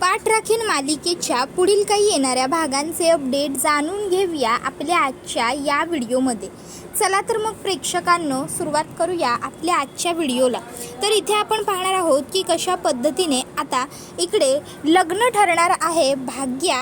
पाठ राखीन मालिकेच्या पुढील काही येणाऱ्या भागांचे अपडेट जाणून घेऊया आपल्या आजच्या या व्हिडिओमध्ये. चला तर मग प्रेक्षकांनो सुरुवात करूया आपल्या आजच्या व्हिडिओला. तर इथे आपण पाहणार आहोत की कशा पद्धतीने आता इकडे लग्न ठरणार आहे भाग्या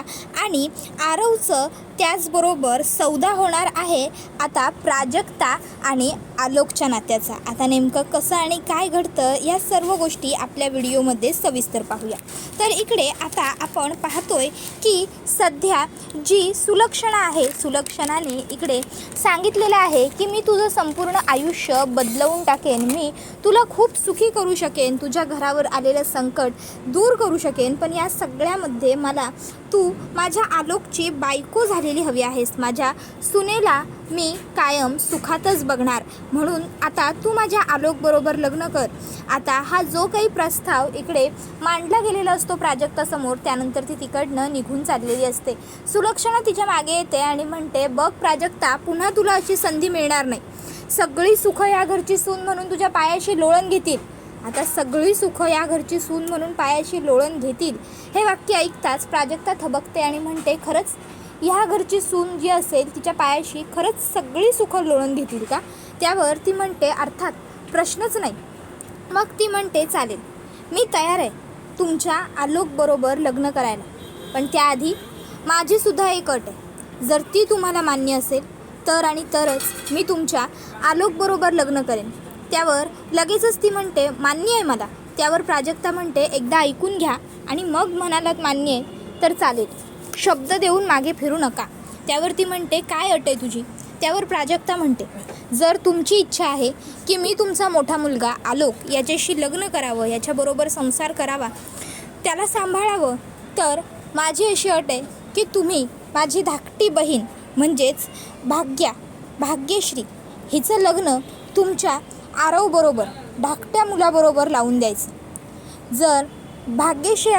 आणि आरवचं, त्याचबरोबर सौदा होणार आहे आता प्राजक्ता आणि आलोकच्या नात्याचा. आता नेमकं कसं आणि काय घडतं या सर्व गोष्टी आपल्या व्हिडिओमध्ये सविस्तर पाहूया. तर इकडे आता आपण पाहतोय की सध्या जी सुलक्षणा आहे, सुलक्षणाने इकडे सांगितलेलं आहे की मी तुझं संपूर्ण आयुष्य बदलवून टाकेन, मी तुला खूप सुखी करू शकेन, तुझ्या घरावर आलेलं संकट दूर करू शकेन, पण या सगळ्यामध्ये मला तू माझ्या आलोकची बायको झालेली हवी आहेस. माझ्या सुनेला मी कायम सुखातच बघणार, म्हणून आता तू माझ्या आलोकबरोबर लग्न कर. आता हा जो काही प्रस्ताव इकडे मांडला गेलेला असतो प्राजक्तासमोर, त्यानंतर ती तिकडनं निघून चाललेली असते. सुलक्षणा तिच्या मागे येते आणि म्हणते, बघ प्राजक्ता, पुन्हा तुला अशी संधी मिळणार नाही. सगळी सुख या घरची सून म्हणून तुझ्या पायाशी लोळण घेतील. आता सगळी सुख या घरची सून म्हणून पायाशी लोळण घेतील. हे वाक्य ऐकताच प्राजक्ता थबकते आणि म्हणते, खरंच ह्या घरची सून जी असेल तिच्या पायाशी खरंच सगळी सुख लोळण घेतील का? त्यावर ती म्हणते, अर्थात, प्रश्नच नाही. मग ती म्हणते, चालेल, मी तयार आहे तुमच्या आलोकबरोबर लग्न करायला, पण त्याआधी माझीसुद्धा एक अट आहे. जर ती तुम्हाला मान्य असेल तर आणि तरच मी तुमच्या आलोकबरोबर लग्न करेन. त्यावर लगेचच ती म्हणते, मान्य आहे मला. त्यावर प्राजक्ता म्हणते, एकदा ऐकून घ्या आणि मग म्हणालात मान्य आहे तर चालेल, शब्द देऊन मागे फिरू नका. त्यावर ती म्हणते, काय अट आहे तुझी? त्यावर प्राजक्ता म्हणते, जर तुमची इच्छा आहे की मी तुमचा मोठा मुलगा आलोक याच्याशी लग्न करावं, याच्याबरोबर संसार करावा, त्याला सांभाळावं, तर माझी अशी अट आहे की तुम्ही माझी धाकटी बहीण म्हणजेच भाग्यश्री हिचं लग्न तुमच्या आरवबरोबर, धाकट्या मुलाबरोबर लावून द्यायचं. जर भाग्यश्री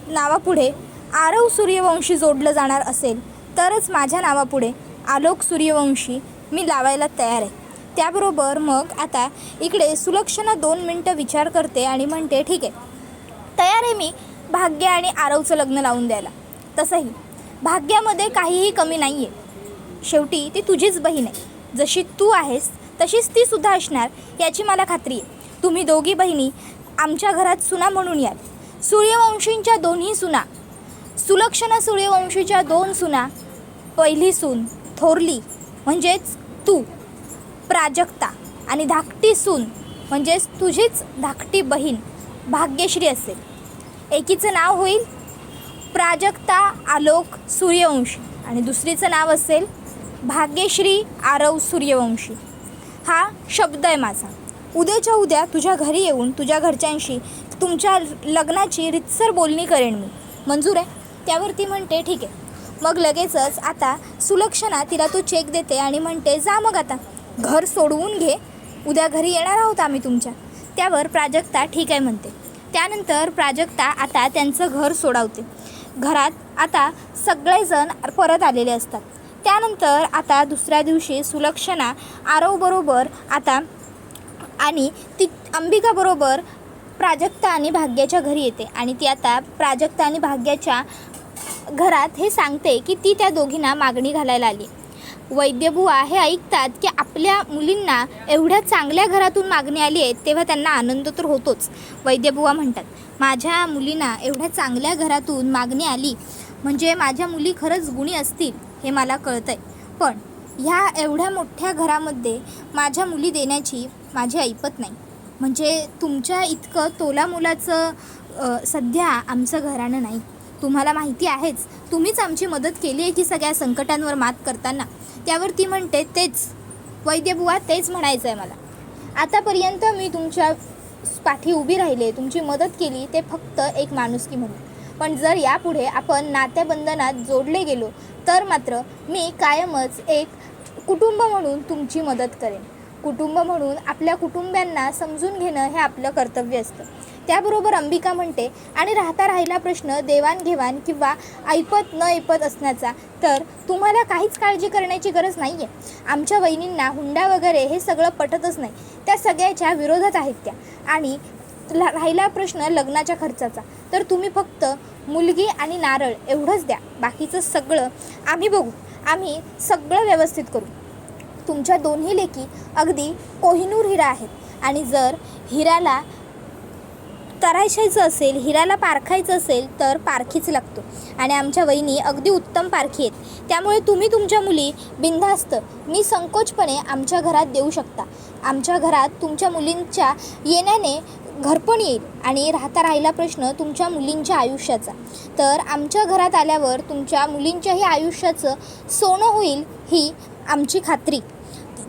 नावापुढे आरव सूर्यवंशी जोडलं जाणार असेल तरच माझ्या नावापुढे आलोक सूर्यवंशी मी लावायला तयार आहे. त्याबरोबर मग आता इकडे सुलक्षणा 2 मिनटं विचार करते आणि म्हणते, ठीक आहे, तयार आहे मी भाग्य आणि आरवचं लग्न लावून द्यायला. तसंही भाग्यामध्ये काहीही कमी नाही आहे. शेवटी ती तुझीच बहीण आहे. जशी तू आहेस तशीच ती सुद्धा असणार याची मला खात्री आहे. तुम्ही दोघी बहिणी आमच्या घरात सुना म्हणून याल. सूर्यवंशींच्या दोन्ही सुना, सुलक्षणा सूर्यवंशीच्या 2 सुना, पहिली सून थोरली म्हणजेच तू प्राजक्ता आणि धाकटी सून म्हणजेच तुझीच धाकटी बहीण भाग्यश्री असेल. एकीचं नाव होईल प्राजक्ता आलोक सूर्यवंशी आणि दुसरीचं नाव असेल भाग्यश्री आरव सूर्यवंशी. हा शब्द आहे माझा. उद्याच्या उद्या तुझ्या घरी येऊन तुझ्या घरच्यांशी तुमच्या लग्नाची रितसर बोलणी करेन मी. मंजूर आहे? त्यावर ती म्हणते, ठीक आहे. मग लगेचच आता सुलक्षणा तिला तो चेक देते आणि म्हणते, जा मग आता घर सोडवून घे, उद्या घरी येणार आहोत आम्ही तुमच्या. त्यावर प्राजक्ता ठीक आहे म्हणते. त्यानंतर प्राजक्ता आता त्यांचं घर सोडवते. घरात आता सगळेजण परत आलेले असतात. त्यानंतर आता दुसऱ्या दिवशी सुलक्षणा आरवबरोबर आता आणि ती अंबिकाबरोबर प्राजक्ता आणि भाग्याच्या घरी येते आणि ती आता प्राजक्ता आणि भाग्याच्या घरात हे सांगते की ती त्या दोघींना मागणी घालायला आली. वैद्यबुवा हे ऐकतात की आपल्या मुलींना एवढ्या चांगल्या घरातून मागणी आली आहे तेव्हा त्यांना आनंद तर होतोच. वैद्यबुवा म्हणतात, माझ्या मुलींना एवढ्या चांगल्या घरातून मागणी आली म्हणजे माझ्या मुली खरंच गुणी असतील हे मला कळतं आहे, पण ह्या एवढ्या मोठ्या घरामध्ये माझ्या मुली देण्याची माझी ऐपत नाही. म्हणजे तुमच्या इतकं तोलामोलाचं सध्या आमचं घराणं नाही. तुम्हाला माहिती आहेच, तुम्हीच आमची मदत केली आहे की सगळ्या संकटांवर मात करताना. त्यावर ती म्हणते, तेच वैद्यबुवा, तेच म्हणायचं आहे मला. आतापर्यंत मी तुमच्या पाठी उभी राहिले, तुमची मदत केली ते फक्त एक माणुसकी म्हणून, पण जर यापुढे आपण नात्याबंधनात जोडले गेलो तर मात्र मी कायमच एक कुटुंब म्हणून तुमची मदत करेन. कुटुंब म्हणून आपल्या कुटुंबियांना समजून घेणं हे आपलं कर्तव्य असतं. त्याबरोबर अंबिका म्हणते, आणि राहिला प्रश्न देवाणघेवाण किंवा ऐपत न ऐपत असण्याचा, तर तुम्हाला काहीच काळजी करण्याची गरज नाही आहे. आमच्या वहिनींना हुंडा वगैरे हे सगळं पटतच नाही. त्या सगळ्याच्या विरोधात आहेत त्या, आणि राहिला प्रश्न लग्नाच्या खर्चाचा, तर तुम्ही फक्त मुलगी आणि नारळ एवढंच द्या, बाकीचं सगळं आम्ही बघू, आम्ही सगळं व्यवस्थित करू. तुमच्या दोन्ही लेकी अगदी कोहिनूर हिरा आहेत आणि जर हिऱ्याला तराशायचं असेल, हिऱ्याला पारखायचं असेल तर पारखीच लागतो आणि आमच्या वहिनी अगदी उत्तम पारखी आहेत. त्यामुळे तुम्ही तुमच्या मुली बिनधास्त निसंकोचपणे आमच्या घरात देऊ शकता. आमच्या घरात तुमच्या मुलींच्या येण्याने घरपण येईल आणि राहिला प्रश्न तुमच्या मुलींच्या आयुष्याचा, तर आमच्या घरात आल्यावर तुमच्या मुलींच्याही आयुष्याचं सोनं होईल ही आमची खात्री.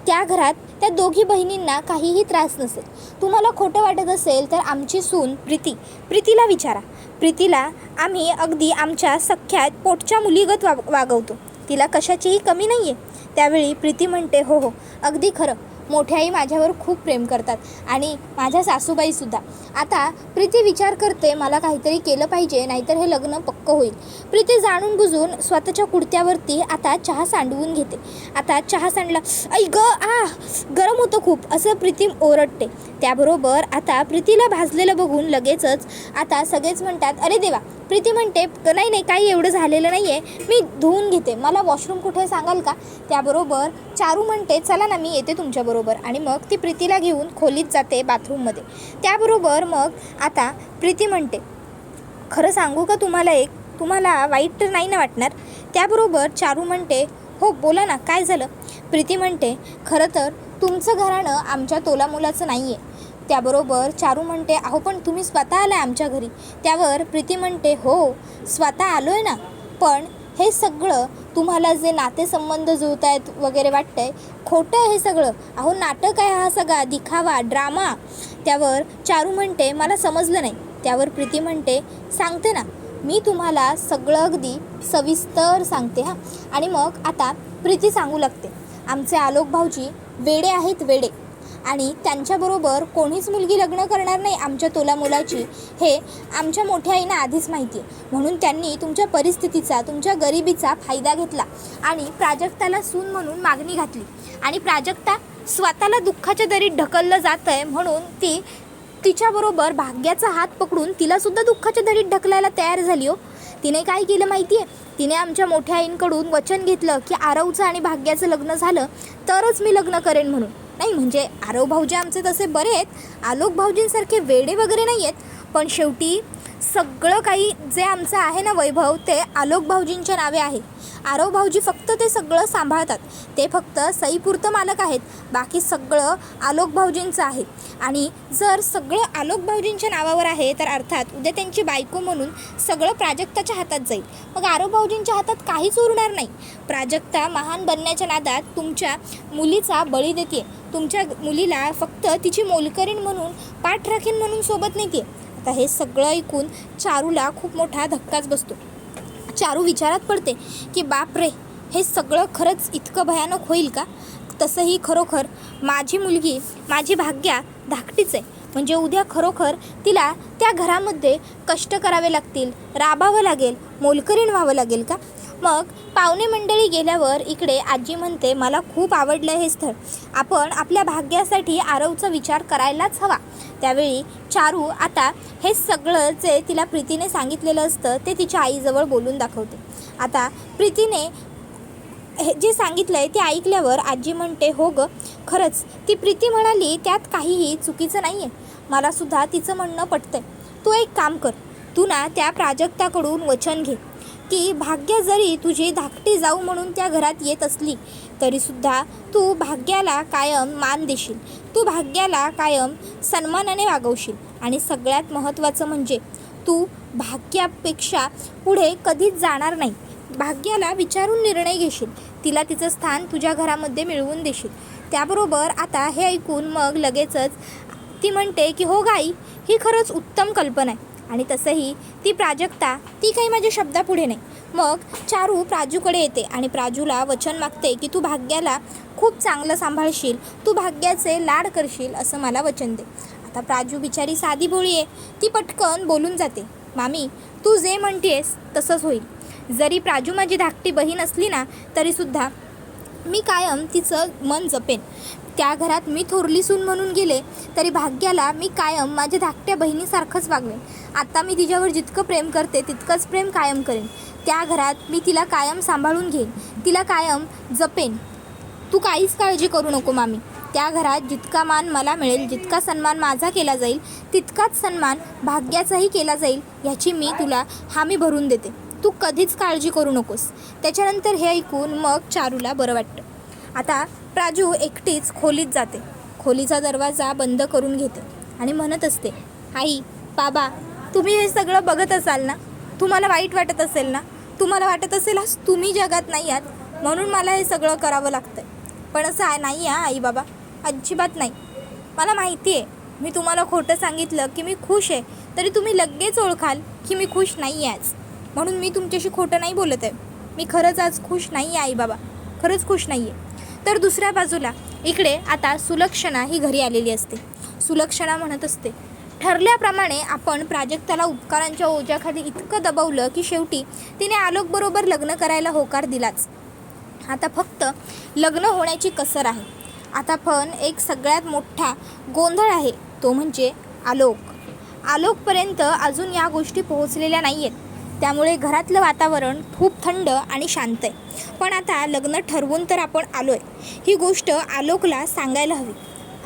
त्या घरात त्या दोघी बहिणींना काहीही त्रास नसेल. तुम्हाला खोटं वाटत असेल तर आमची सून प्रीतीला विचारा. प्रीतीला आम्ही अगदी आमच्या सख्या पोटच्या मुलीगत वागवतो, तिला कशाचीही कमी नाही आहे. त्यावेळी प्रीती म्हणते, हो हो अगदी खरं, मोठी आई माझ्यावर खूप प्रेम करतात आणि माझ्या सासूबाईसुद्धा. आता प्रीती विचार करते, मला काहीतरी केलं पाहिजे, नाहीतर हे लग्न पक्कं होईल. प्रीती जाणून बुजून स्वतःच्या कुडत्यावरती आता चहा सांडवून घेते. आता चहा सांडला, ऐ गरम होतं खूप, असं प्रीती ओरडते. त्याबरोबर आता प्रीतीला भाजलेलं बघून लगेचच आता सगळेच म्हणतात, अरे देवा. प्रीती म्हणते, नाही नाही काही एवढं झालेलं नाही आहे, मी धुवून घेते, मला वॉशरूम कुठे सांगाल का. त्याबरोबर चारू म्हणते, चला ना मी येते तुमच्याबरोबर, आणि मग ती प्रीतीला घेऊन खोलीत जाते बाथरूममध्ये. त्याबरोबर मग आता प्रीती म्हणते, खरं सांगू का तुम्हाला वाईट तर नाही ना वाटणार. त्याबरोबर चारू म्हणते, हो बोला ना काय झालं. प्रीती म्हणते, खरं तर तुमचं घराणं आमच्या तोलामोलाचं नाही आहे. त्याबरोबर चारू म्हणते, अहो पण तुम्ही स्वतः आलाय आमच्या घरी. त्यावर प्रीती म्हणते, हो स्वतः आलो आहे ना, पण हे सगळं तुम्हाला जे नातेसंबंध जुळत आहेत वगैरे वाटतंय, खोटं आहे हे सगळं. अहो नाटक आहे हा सगळा, दिखावा, ड्रामा. त्यावर चारू म्हणते, मला समजलं नाही. त्यावर प्रीती म्हणते, सांगते ना मी तुम्हाला सगळं अगदी सविस्तर सांगते हां. आणि मग आता प्रीती सांगू लागते, आमचे आलोक भाऊजी वेडे आहेत, वेडे, आणि त्यांच्याबरोबर कोणीच मुलगी लग्न करणार नाही आमच्या तोलामोलाची, हे आमच्या मोठ्या आईना आधीच माहिती आहे. म्हणून त्यांनी तुमच्या परिस्थितीचा, तुमच्या गरिबीचा फायदा घेतला आणि प्राजक्ताला सून म्हणून मागणी घातली. आणि प्राजक्ता स्वतःला दुःखाच्या दरीत ढकललं जातं आहे म्हणून ती तिच्याबरोबर भाग्याचा हात पकडून तिलासुद्धा दुःखाच्या दरीत ढकलायला तयार झाली. हो, तिने काय केलं माहिती आहे, तिने आमच्या मोठ्या आईंकडून वचन घेतलं की आरवचं आणि भाग्याचं लग्न झालं तरच मी लग्न करेन म्हणून. नाही म्हणजे आरव भाऊजी आमचे तसे बरे आहेत, आलोक भाऊजींसारखे वेडे वगैरे नाही आहेत, पण शेवटी सगळं काही जे आमचं आहे ना वैभव, ते आलोक भाऊजींच्या नावे आहे. आरव भाऊजी फक्त ते सगळं सांभाळतात, ते फक्त सईपुरतं मालक आहेत, बाकी सगळं आलोक भाऊजींचं आहे. आणि जर सगळं आलोक भाऊजींच्या नावावर आहे तर अर्थात उद्या त्यांची बायको म्हणून सगळं प्राजक्ताच्या हातात जाईल. मग आरव भाऊजींच्या हातात काहीच उरणार नाही. प्राजक्ता महान बनण्याच्या नादात तुमच्या मुलीचा बळी देते. तुमच्या मुलीला फक्त तिची मोलकरीण म्हणून, पाठराखीण म्हणून सोबत नेते. आता हे सगळं ऐकून चारूला खूप मोठा धक्काच बसतो. चारू विचारात पडते की बापरे, हे सगळं खरंच इतकं भयानक होईल का. तसंही खरोखर माझी मुलगी, माझी भाग्या धाकटीच आहे, म्हणजे उद्या खरोखर तिला त्या घरामध्ये कष्ट करावे लागतील, राबावं लागेल, मोलकरीण व्हावं लागेल का. मग पाहुणे मंडळी गेल्यावर इकडे आजी म्हणते, मला खूप आवडलं हे स्थळ, आपण आपल्या भाग्यासाठी आरवचा विचार करायलाच हवा. त्यावेळी चारू आता हे सगळं जे तिला प्रीतीने सांगितलेलं असतं ते तिच्या आईजवळ बोलून दाखवते. आता प्रीतीने हे जे सांगितलं आहे ते ऐकल्यावर आजी म्हणते, हो गं खरंच ती प्रीती म्हणाली त्यात काहीही चुकीचं नाही आहे, मलासुद्धा तिचं म्हणणं पटतं आहे. तू एक काम कर, तू ना त्या प्राजक्ताकडून वचन घे की भाग्य जरी तुझी धाकटी जाऊ म्हणून त्या घरात येत असली तरीसुद्धा तू भाग्याला कायम मान देशील, तू भाग्याला कायम सन्मानाने वागवशील, आणि सगळ्यात महत्त्वाचं म्हणजे तू भाग्यापेक्षा पुढे कधीच जाणार नाही. भाग्याला विचारून निर्णय घेशील, तिला तिचं स्थान तुझ्या घरामध्ये मिळवून देशील. त्याबरोबर आता हे ऐकून मग लगेचच ती म्हणते की हो गाई, ही खरंच उत्तम कल्पना आहे, आणि तसंही ती प्राजक्ता ती काही माझ्या शब्दापुढे नाही. मग चारू प्राजूकडे येते आणि प्राजूला वचन मागते की तू भाग्याला खूप चांगलं सांभाळशील, तू भाग्याचे लाड करशील, असं मला वचन दे. आता प्राजू बिचारी साधी भोळी आहे, ती पटकन बोलून जाते, मामी तू जे म्हणतेस तसंच होईल. जरी प्राजू माझी धाकटी बहीण असली ना तरीसुद्धा मी कायम तिचं मन जपेन. त्या घरात मी थोरली सून म्हणून गेले तरी भाग्याला मी कायम माझ्या धाकट्या बहिणीसारखंच वागवेन. आता मी तिच्यावर जितकं प्रेम करते तितकंच प्रेम कायम करेन. त्या घरात मी तिला कायम सांभाळून घेईन, तिला कायम जपेन. तू काहीच काळजी करू नको मामी. त्या घरात जितका मान मला मिळेल, जितका सन्मान माझा केला जाईल, तितकाच सन्मान भाग्याचाही केला जाईल याची मी तुला हामी भरून देते. तू कधीच काळजी करू नकोस. त्याच्यानंतर हे ऐकून मग चारूला बरं वाटतं. आता प्राजू एकटीच खोलीत जाते. खोलीचा दरवाजा बंद करून घेते आणि म्हणत असते, आई बाबा तुम्ही हे सगळं बघत असाल ना, तुम्हाला वाईट वाटत असेल ना, तुम्हाला वाटत असेल आज तुम्ही जगात नाही आहात म्हणून मला हे सगळं करावं लागतं. पण असं नाही आई बाबा, अजिबात नाही. मला माहिती आहे मी तुम्हाला खोटं सांगितलं की मी खुश आहे तरी तुम्ही लगेच ओळखाल की मी खुश नाही आहे आज. म्हणून मी तुमच्याशी खोटं नाही बोलत आहे. मी खरंच आज खुश नाही आहे आई बाबा, खरंच खुश नाही आहे. तर दुसऱ्या बाजूला इकडे आता सुलक्षणा ही घरी आलेली असते. सुलक्षणा म्हणत असते, ठरल्याप्रमाणे आपण प्राजक्ताला उपकारांच्या ओझ्याखाली इतकं दबवलं की शेवटी तिने आलोकबरोबर लग्न करायला होकार दिलाच. आता फक्त लग्न होण्याची कसर आहे. आता पण एक सगळ्यात मोठा गोंधळ आहे, तो म्हणजे आलोकपर्यंत अजून या गोष्टी पोहोचलेल्या नाही आहेत. त्यामुळे घरातलं वातावरण खूप थंड आणि शांत आहे. पण आता लग्न ठरवून तर आपण आलो आहे, ही गोष्ट आलोकला सांगायला हवी.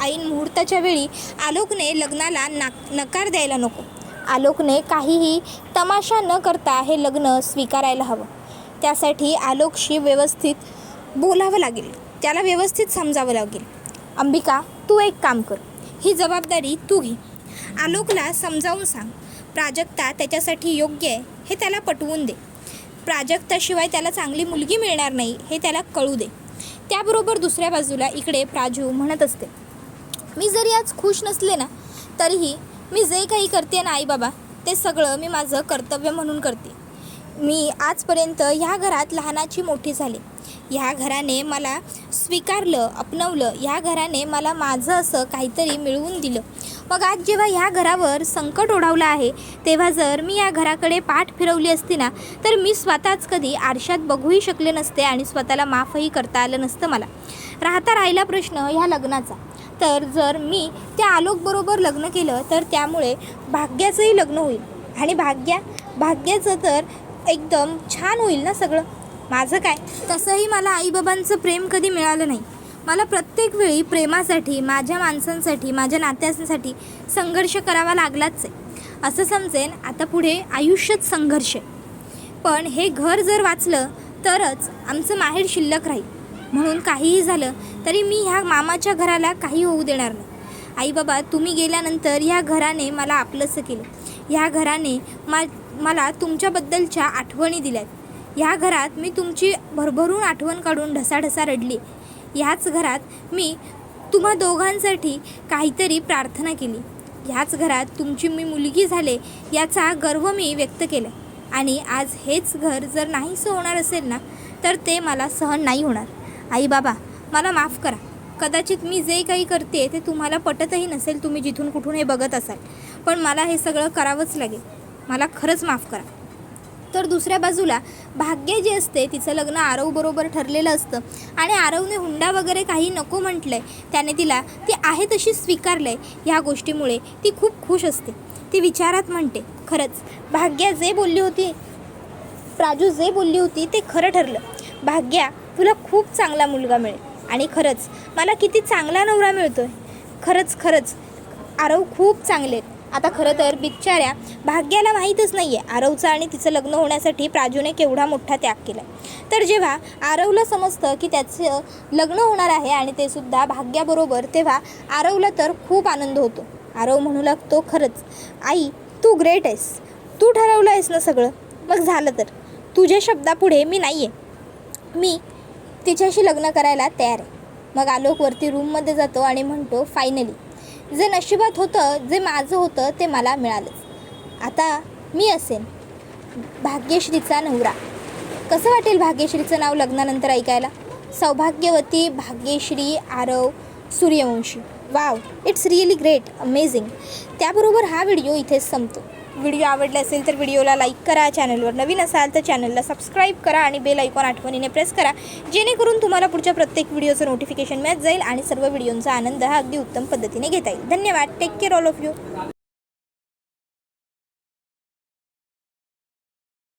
ऐन मुहूर्ताच्या वेळी आलोकने लग्नाला नकार द्यायला नको. आलोकने काहीही तमाशा न करता हे लग्न स्वीकारायला हवं. त्यासाठी आलोकशी व्यवस्थित बोलावं लागेल, त्याला व्यवस्थित समजावं लागेल. अंबिका तू एक काम कर, ही जबाबदारी तू घे. आलोकला समजावून सांग, प्राजक्ता त्याच्यासाठी योग्य आहे हे त्याला पटवून दे. प्राजक्ताशिवाय त्याला चांगली मुलगी मिळणार नाही हे त्याला कळू दे. त्याबरोबर दुसऱ्या बाजूला इकडे प्राजू म्हणत असते, मी जरी आज खुश नसले ना तरीही मी जे काही करते ना आई बाबा ते सगळं मी माझं कर्तव्य म्हणून करते. मी आजपर्यंत ह्या घरात लहानाची मोठी झाले. ह्या घराने मला स्वीकारलं, अपनवलं. ह्या घराने मला माझं असं काहीतरी मिळवून दिलं. मग आज जेव्हा ह्या घरावर संकट ओढावलं आहे तेव्हा जर मी या घराकडे पाठ फिरवली असती ना तर मी स्वतःच कधी आरशात बघूही शकले नसते आणि स्वतःला माफही करता आलं नसतं मला. राहिला प्रश्न ह्या लग्नाचा. तर जर मी त्या आलोकबरोबर लग्न केलं तर त्यामुळे भाग्याचंही लग्न होईल आणि भाग्याचं तर एकदम छान होईल ना सगळं. माझं काय, तसंही मला आईबाबांचं प्रेम कधी मिळालं नाही. मला प्रत्येक वेळी प्रेमासाठी, माझ्या माणसांसाठी, माझ्या नात्यांसाठी संघर्ष करावा लागलाच आहे. असं समजेन आता पुढे आयुष्यात संघर्ष आहे. पण हे घर जर वाचलं तरच आमचं माहेर शिल्लक राहील. म्हणून काहीही झालं तरी मी ह्या मामाच्या घराला काही होऊ देणार नाही. आई बाबा तुम्ही गेल्यानंतर ह्या घराने मला आपलंसं केलं. ह्या घराने मला तुमच्याबद्दलच्या आठवणी दिल्यात. ह्या घरात मी तुमची भरभरून आठवण काढून ढसाढसा रडली. ह्याच घरात मी तुम्हा दोघांसाठी काहीतरी प्रार्थना केली. ह्याच घरात तुमची मी मुलगी झाले याचा गर्व मी व्यक्त केला. आणि आज हेच घर जर नाहीसं होणार असेल ना तर ते मला सहन नाही होणार. आई बाबा मला माफ करा. कदाचित मी जे काही करते ते तुम्हाला पटतही नसेल, तुम्ही जिथून कुठून हे बघत असाल, पण मला हे सगळं करावंच लागेल. मला खरंच माफ करा. तर दुसऱ्या बाजूला भाग्य जी असते तिचं लग्न आरवबरोबर ठरलेलं असतं आणि आरवने हुंडा वगैरे काही नको म्हटलं आहे. त्याने तिला ती आहे तशी स्वीकारलं आहे. ह्या गोष्टीमुळे ती खूप खुश असते. ती विचारात म्हणते, खरंच भाग्या जे बोलली होती, प्राजू जे बोलली होती ते खरं ठरलं. भाग्या तुला खूप चांगला मुलगा मिळेल आणि खरंच मला किती चांगला नवरा मिळतो आहे. खरंच आरव खूप चांगले आहेत. आता खरं तर बिचाऱ्या भाग्याला माहीतच नाही आहे आरवचं आणि तिचं लग्न होण्यासाठी प्राजूने केवढा मोठा त्याग केला. तर जेव्हा आरवला समजतं की त्याचं लग्न होणार आहे आणि ते सुद्धा भाग्याबरोबर, तेव्हा आरवला तर खूप आनंद होतो. आरव म्हणू लागतो, खरंच आई तू ग्रेट आहेस. तू ठरवलं आहेस ना सगळं, मग झालं तर. तुझ्या शब्दापुढे मी नाही आहे. मी तिच्याशी लग्न करायला तयार आहे. मग आलोक वरती रूममध्ये जातो आणि म्हणतो, फायनली जे नशिबात होतं, जे माझं होतं ते मला मिळालंच. आता मी असेन भाग्यश्रीचा नवरा. कसं वाटेल भाग्यश्रीचं नाव लग्नानंतर ऐकायला? सौभाग्यवती Bhagyashree Aarav Suryavanshi. Wow, it's really great, amazing. त्याबरोबर हा व्हिडिओ इथेच संपतो. व्हिडिओ आवडला असेल तर व्हिडिओला लाईक करा, चॅनलवर नवीन असाल तर चॅनलला सबस्क्राईब करा आणि बेल आयकॉन आठवणीने प्रेस करा, जेणेकरून तुम्हाला पुढच्या प्रत्येक व्हिडिओचं नोटिफिकेशन मिळत जाईल आणि सर्व व्हिडिओंचा आनंद हा अगदी उत्तम पद्धतीने घेता येईल. धन्यवाद. Take care all of you.